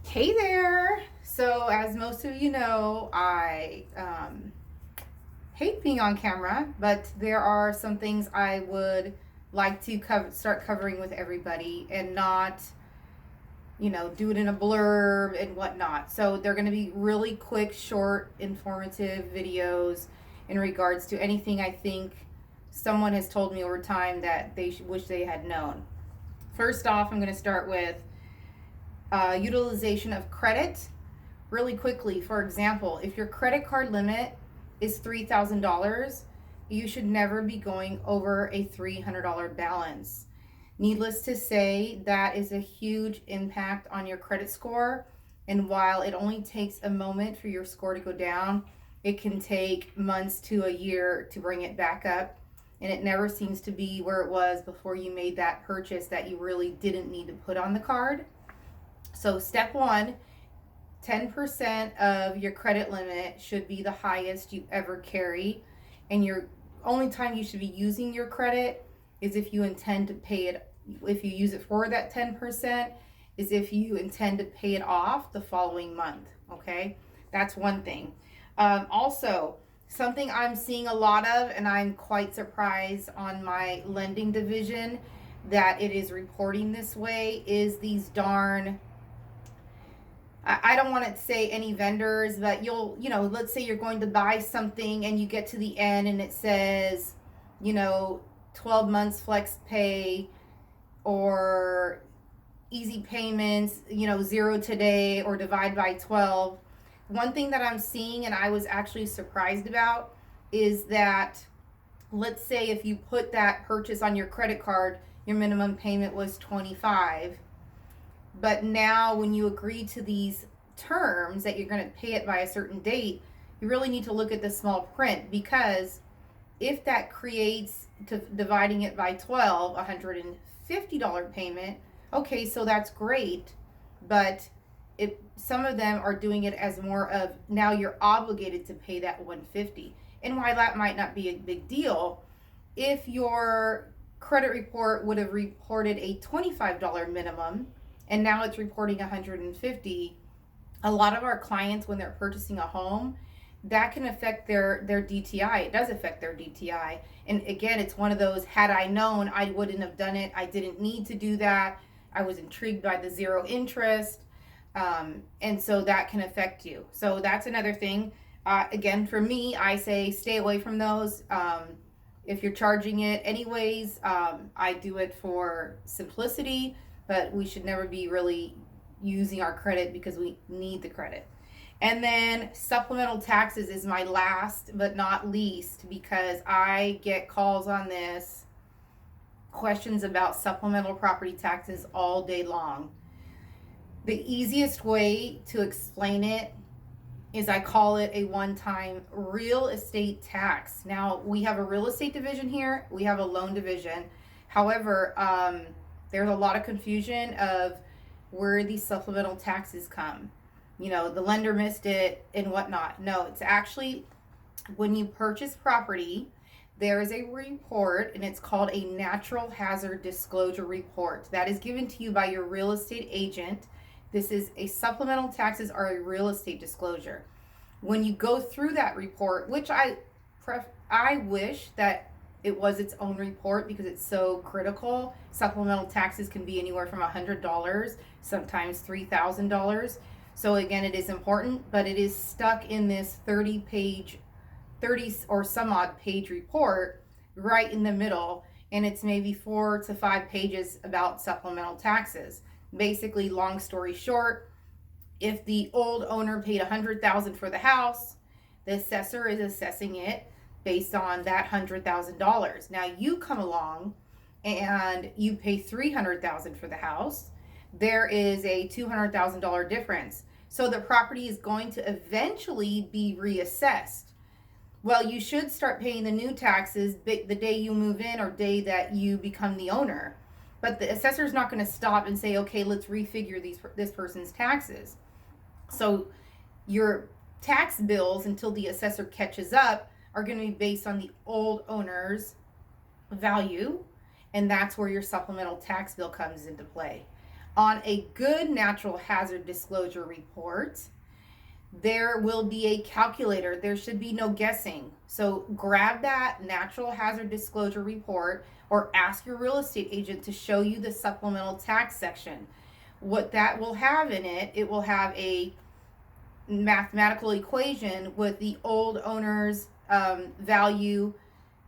Hey there. So, as most of you know, I hate being on camera, but there are some things I would like to start covering with everybody and not, do it in a blurb and whatnot. So, they're going to be really quick, short, informative videos in regards to anything I think someone has told me over time that they wish they had known. First off, I'm going to start with utilization of credit really quickly. For example, if your credit card limit is $3,000, you should never be going over a $300 balance. Needless to say, that is a huge impact on your credit score. And while it only takes a moment for your score to go down, it can take months to a year to bring it back up. And it never seems to be where it was before you made that purchase that you really didn't need to put on the card. So, step one, 10% of your credit limit should be the highest you ever carry. And your only time you should be using your credit is if you intend to pay it. If you use it for that 10%, is if you intend to pay it off the following month. Okay, that's one thing. Also, something I'm seeing a lot of, and I'm quite surprised on my lending division that it is reporting this way, is these darn, I don't want to say any vendors, but let's say you're going to buy something and you get to the end and it says, 12 months flex pay or easy payments, 0 today or divide by 12. One thing that I'm seeing and I was actually surprised about is that, let's say if you put that purchase on your credit card, your minimum payment was 25. But now when you agree to these terms that you're going to pay it by a certain date, you really need to look at the small print, because if that creates, dividing it by 12, $150 payment, okay, so that's great. But if some of them are doing it as more of, now you're obligated to pay that 150. And while that might not be a big deal, if your credit report would have reported a $25 minimum and now it's reporting 150, a lot of our clients, when they're purchasing a home, that can affect their DTI. It does affect their DTI. And again, it's one of those, had I known, I wouldn't have done it. I didn't need to do that. I was intrigued by the zero interest. And so that can affect you. So that's another thing. Again, for me, I say stay away from those. If you're charging it anyways, I do it for simplicity, but we should never be really using our credit because we need the credit. And then supplemental taxes is my last but not least, because I get calls on this, questions about supplemental property taxes all day long. The easiest way to explain it is I call it a one-time real estate tax. Now, we have a real estate division here, we have a loan division. However, there's a lot of confusion of where these supplemental taxes come. The lender missed it and whatnot. No, it's actually when you purchase property, there is a report and it's called a natural hazard disclosure report that is given to you by your real estate agent. This is a supplemental taxes or a real estate disclosure. When you go through that report, which I wish that it was its own report because it's so critical. Supplemental taxes can be anywhere from $100, sometimes $3,000. So again, it is important, but it is stuck in this 30 or some odd page report right in the middle, and it's maybe 4 to 5 pages about supplemental taxes. Basically, long story short, if the old owner paid $100,000 for the house, the assessor is assessing it based on that $100,000. Now you come along and you pay $300,000 for the house. There is a $200,000 difference. So the property is going to eventually be reassessed. Well, you should start paying the new taxes the day you move in or day that you become the owner. But the assessor is not going to stop and say, okay, let's refigure this person's taxes. So your tax bills, until the assessor catches up, are going to be based on the old owner's value, and that's where your supplemental tax bill comes into play. On a good natural hazard disclosure report, there will be a calculator. There should be no guessing. So grab that natural hazard disclosure report or ask your real estate agent to show you the supplemental tax section. What that will have in it, it will have a mathematical equation with the old owner's value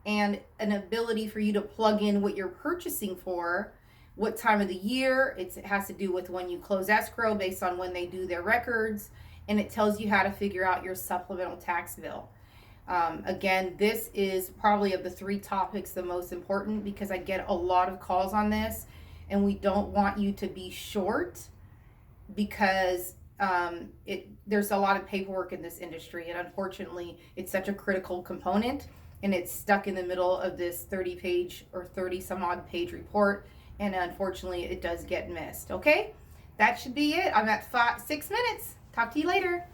and an ability for you to plug in what you're purchasing for, what time of the year. It has to do with when you close escrow based on when they do their records, and it tells you how to figure out your supplemental tax bill. Again, this is probably of the three topics the most important because I get a lot of calls on this, and we don't want you to be short because there's a lot of paperwork in this industry, and unfortunately, it's such a critical component, and it's stuck in the middle of this 30 page or 30 some odd page report, and unfortunately, it does get missed. Okay, that should be it. I'm at 6 minutes. Talk to you later.